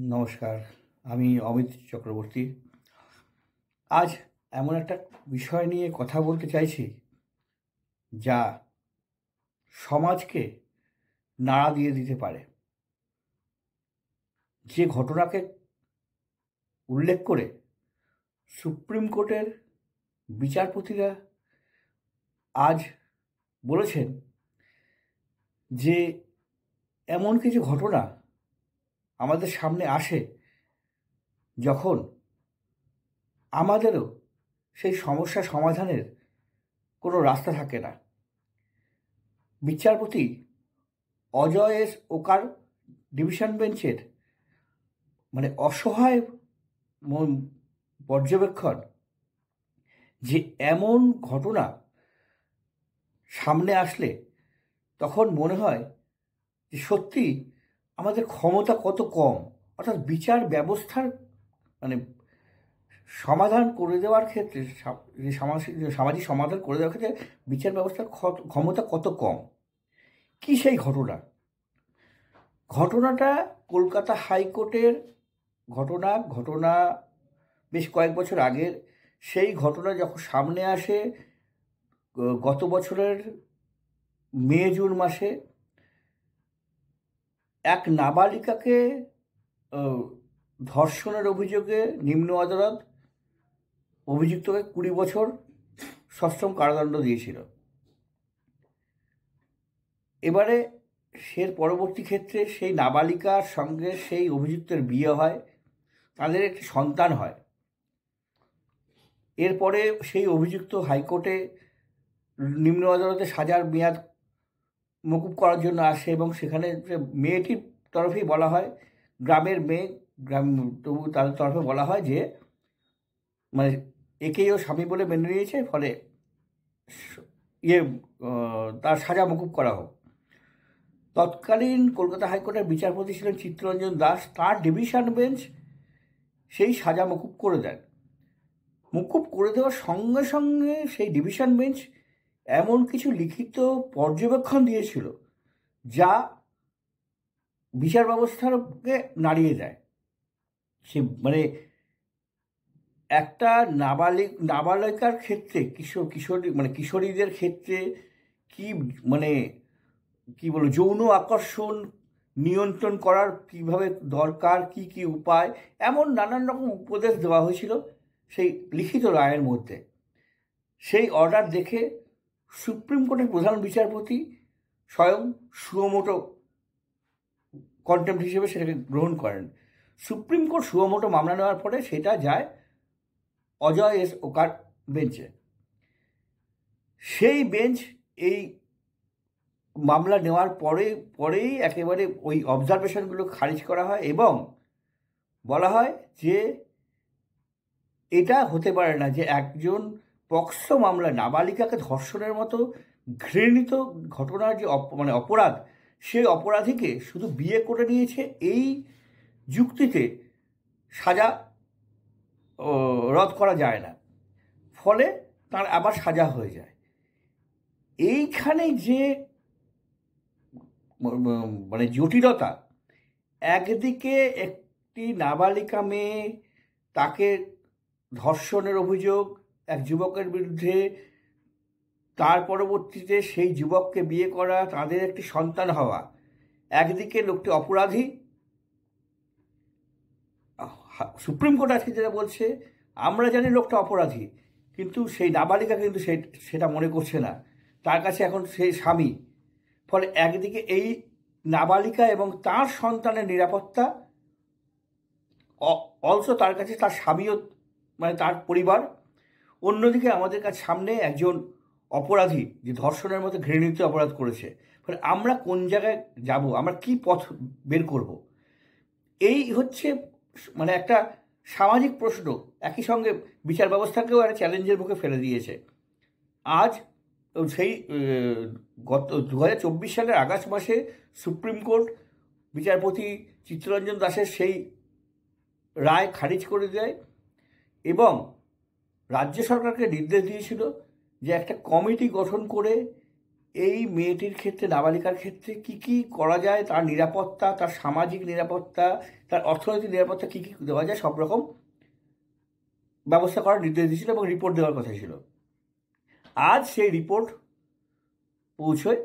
নমস্কার, আমি অমিত চক্রবর্তী। আজ এমন একটা বিষয় নিয়ে কথা বলতে চাইছি যা সমাজকে নাড়া দিয়ে দিতে পারে। যে ঘটনাকে উল্লেখ করে সুপ্রিম কোর্টের বিচারপতিরা আজ বলেছেন যে এমন কিছু ঘটনা আমাদের সামনে আসে যখন আমাদেরও সেই সমস্যা সমাধানের কোনো রাস্তা থাকে না। বিচারপতি অজয় এস ওকার ডিভিশন বেঞ্চের অসহায় পর্যবেক্ষণ যে এমন ঘটনা সামনে আসলে তখন মনে হয় যে সত্যি আমাদের ক্ষমতা কত কম। অর্থাৎ বিচার ব্যবস্থার মানে সমাধান করে দেওয়ার ক্ষেত্রে যে সামাজিক সমাধান করে দেওয়ার ক্ষেত্রে বিচার ব্যবস্থার ক্ষমতা কত কম। কি সেই ঘটনাটা কলকাতা হাইকোর্টের ঘটনা বেশ কয়েক বছর আগের। সেই ঘটনা যখন সামনে আসে গত বছরের মে জুন মাসে এক নাবালিকাকে ধর্ষণের অভিযোগে নিম্ন আদালত অভিযুক্তকে 20 বছর সশ্রম কারাদণ্ড দিয়েছিল। এবারে পরবর্তী ক্ষেত্রে সেই নাবালিকার সঙ্গে সেই অভিযুক্তের বিয়ে হয়, তাদের একটি সন্তান হয়। এরপরে সেই অভিযুক্ত হাইকোর্টে নিম্ন আদালতে সাজার মেয়াদ মকুব করার জন্য আসে এবং সেখানে মেয়েটির তরফেই বলা হয়, গ্রামের মেয়ে, তবু তাদের তরফে বলা হয় যে একেই ও স্বামী বলে মেনে নিয়েছে, ফলে তার সাজা মকুব করা হোক। তৎকালীন কলকাতা হাইকোর্টের বিচারপতি ছিলেন চিত্তরঞ্জন দাস। তার ডিভিশন বেঞ্চ সেই সাজা মকুব করে দেন। মকুব করে দেওয়ার সঙ্গে সঙ্গে সেই ডিভিশন বেঞ্চ এমন কিছু লিখিত পর্যবেক্ষণ দিয়েছিল যা বিচার ব্যবস্থাকে নাড়িয়ে দেয়। সে একটা নাবালিকার ক্ষেত্রে কিশোরীদের ক্ষেত্রে কি বলবো, যৌন আকর্ষণ নিয়ন্ত্রণ করার কিভাবে দরকার, কি উপায়, এমন নানান রকম উপদেশ দেওয়া হয়েছিল সেই লিখিত রায়ের মধ্যে। সেই অর্ডার দেখে সুপ্রিম কোর্টের প্রধান বিচারপতি স্বয়ং সুমোটো কন্টেম্প্ট হিসেবে সেটাকে গ্রহণ করেন। সুপ্রিম কোর্ট সুমোটো মামলা নেওয়ার পরে সেটা যায় অজয় এস ওকার বেঞ্চে। সেই বেঞ্চ এই মামলা নেওয়ার পরেই একেবারে ওই অবজারভেশনগুলো খারিজ করা হয় এবং বলা হয় যে এটা হতে পারে না যে একজন পক্সো মামলা নাবালিকাকে ধর্ষণের মতো ঘৃণিত ঘটনার যে অপরাধ, সেই অপরাধীকে শুধু বিয়ে করে নিয়েছে এই যুক্তিতে সাজা রদ করা যায় না, ফলে তার আবার সাজা হয়ে যায়। এইখানে যে জটিলতা, একদিকে একটি নাবালিকা মেয়ে, তাকে ধর্ষণের অভিযোগ এক যুবকের বিরুদ্ধে, তার পরবর্তীতে সেই যুবককে বিয়ে করা, তাদের একটি সন্তান হওয়া। একদিকে লোকটি অপরাধী, সুপ্রিম কোর্ট আজকে যেটা বলছে, আমরা জানি লোকটা অপরাধী, কিন্তু সেই নাবালিকা কিন্তু সেটা মনে করছে না, তার কাছে এখন সেই স্বামী। ফলে একদিকে এই নাবালিকা এবং তার সন্তানের নিরাপত্তা, অলসো তার কাছে তার স্বামীও তার পরিবার, অন্যদিকে আমাদের কাছে সামনে একজন অপরাধী যে ধর্ষণের মতো ঘৃণিত অপরাধ করেছে। ফলে আমরা কোন জায়গায় যাব, আমরা কি পথ বের করব, এই হচ্ছে একটা সামাজিক প্রশ্ন। একই সঙ্গে বিচার ব্যবস্থাকেও একটা চ্যালেঞ্জের মুখে ফেলে দিয়েছে। আজ সেই গত 2024 সালের আগস্ট মাসে সুপ্রিম কোর্ট বিচারপতি চিত্তরঞ্জন দাসের সেই রায় খারিজ করে দেয় এবং রাজ্য সরকারকে নির্দেশ দিয়েছিল যে একটা কমিটি গঠন করে এই মেয়েটির ক্ষেত্রে, নাবালিকার ক্ষেত্রে কি কি করা যায়, তার নিরাপত্তা, তার সামাজিক নিরাপত্তা, তার অর্থনৈতিক নিরাপত্তা কি কি দেওয়া যায়, সব রকম ব্যবস্থা করার নির্দেশ দিয়েছিল এবং রিপোর্ট দেওয়ার কথা ছিল। আজ সেই রিপোর্ট পৌঁছয়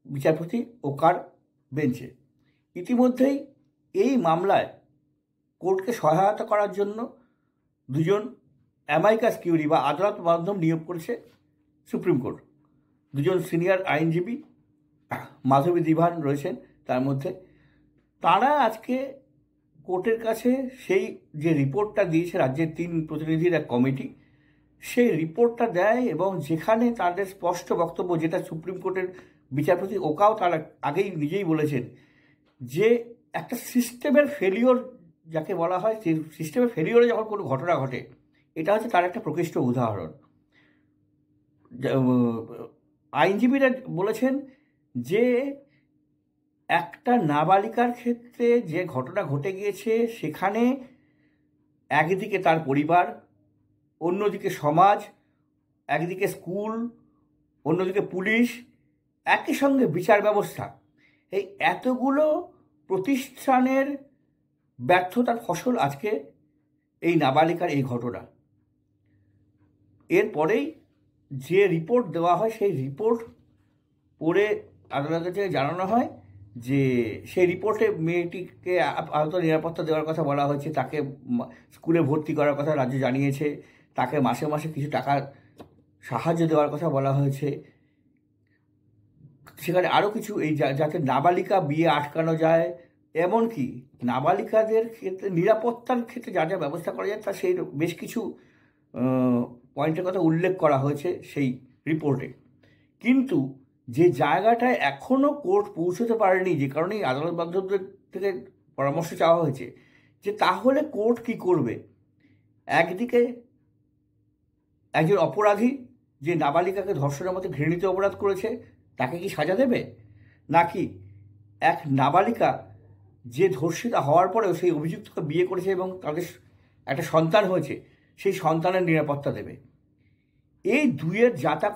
বিচারপতি ওকার বেঞ্চে। ইতিমধ্যেই এই মামলায় কোর্টকে সহায়তা করার জন্য দুজন অ্যামাইকাস কিউরি বা আদালত মাধ্যম নিয়োগ করেছে সুপ্রিম কোর্ট। দুজন সিনিয়র আইনজীবী মাধবী দিভান রয়েছেন তার মধ্যে। তারা আজকে কোর্টের কাছে সেই যে রিপোর্টটা দিয়েছে রাজ্যের 3 প্রতিনিধির এক কমিটি, সেই রিপোর্টটা দেয় এবং যেখানে তাদের স্পষ্ট বক্তব্য, যেটা সুপ্রিম কোর্টের বিচারপতি ওকাও তারা আগেই নিজেই বলেছেন, যে একটা সিস্টেমের ফেলিওর যাকে বলা হয়, সেই সিস্টেমের ফেলিওরে যখন কোনো ঘটনা ঘটে, এটা হচ্ছে তার একটা প্রকৃষ্ট উদাহরণ। আইনজীবীরা বলেছেন যে একটা নাবালিকার ক্ষেত্রে যে ঘটনা ঘটে গিয়েছে, সেখানে একদিকে তার পরিবার, অন্যদিকে সমাজ, একদিকে স্কুল, অন্যদিকে পুলিশ, একই সঙ্গে বিচার ব্যবস্থা, এই এতগুলো প্রতিষ্ঠানের ব্যর্থতার ফসল আজকে এই নাবালিকার এই ঘটনা। এরপরেই যে রিপোর্ট দেওয়া হয়, সেই রিপোর্ট পড়ে আদালতের থেকে জানানো হয় যে সেই রিপোর্টে মেয়েটিকে আহত নিরাপত্তা দেওয়ার কথা বলা হয়েছে, তাকে স্কুলে ভর্তি করার কথা রাজ্য জানিয়েছে, তাকে মাসে মাসে কিছু টাকার সাহায্য দেওয়ার কথা বলা হয়েছে, সেখানে আরও কিছু এই যাতে নাবালিকা বিয়ে আটকানো যায়, এমনকি নাবালিকাদের ক্ষেত্রে নিরাপত্তার ক্ষেত্রে যা যা ব্যবস্থা করা যায় তা সেই বেশ কিছু পয়েন্টের কথা উল্লেখ করা হয়েছে সেই রিপোর্টে। কিন্তু যে জায়গাটায় এখনও কোর্ট পৌঁছতে পারেনি, যে কারণেই আদালত বান্ধবদের থেকে পরামর্শ চাওয়া হয়েছে যে তাহলে কোর্ট কি করবে। একদিকে একজন অপরাধী যে নাবালিকাকে ধর্ষণের মতো ঘৃণিত অপরাধ করেছে, তাকে কি সাজা দেবে, নাকি এক নাবালিকা যে ধর্ষিতা হওয়ার পরেও সেই অভিযুক্তকে বিয়ে করেছে এবং তাদের একটা সন্তান হয়েছে, সেই সন্তানের নিরাপত্তা দেবে। এই দুইয়ের যাতা